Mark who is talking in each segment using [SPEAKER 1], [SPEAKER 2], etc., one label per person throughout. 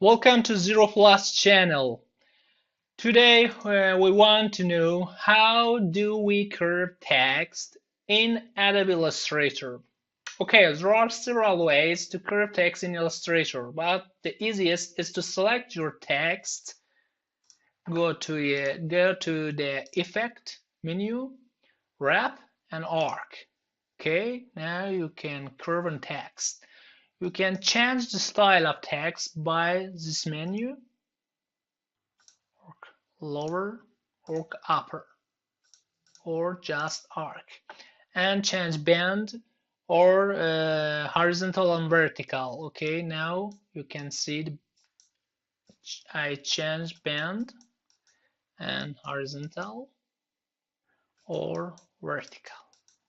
[SPEAKER 1] Welcome to Zero Plus channel. Today we want to know how do we curve text in Adobe Illustrator. Okay, there are several ways to curve text in Illustrator, but the easiest is to select your text, go to the Effect menu, Wrap and Arc. Okay, now you can curve on text. You can change the style of text by this menu, lower or upper, or just arc, and change bend or horizontal and vertical. Okay, now you can see I change bend and horizontal or vertical.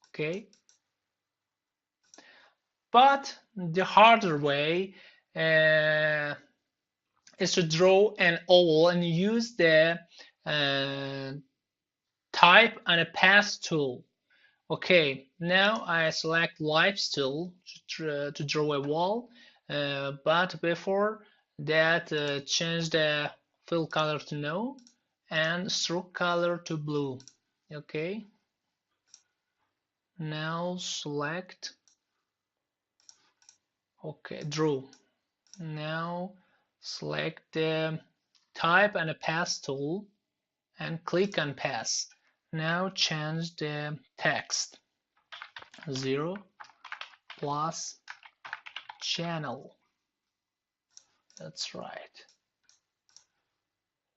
[SPEAKER 1] Okay, but the harder way uh, is to draw an oval and use the uh, type and a path tool. Okay, now I select Lights tool to draw a wall, but before that change the fill color to no and stroke color to blue. Okay, now select, okay, draw. Now select the type and a path tool and click on path. Now change the text 0 plus channel. That's right.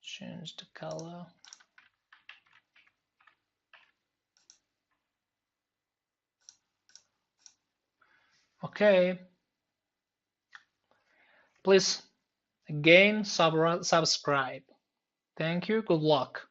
[SPEAKER 1] Change the color. Okay. Please again subscribe. Thank you. Good luck.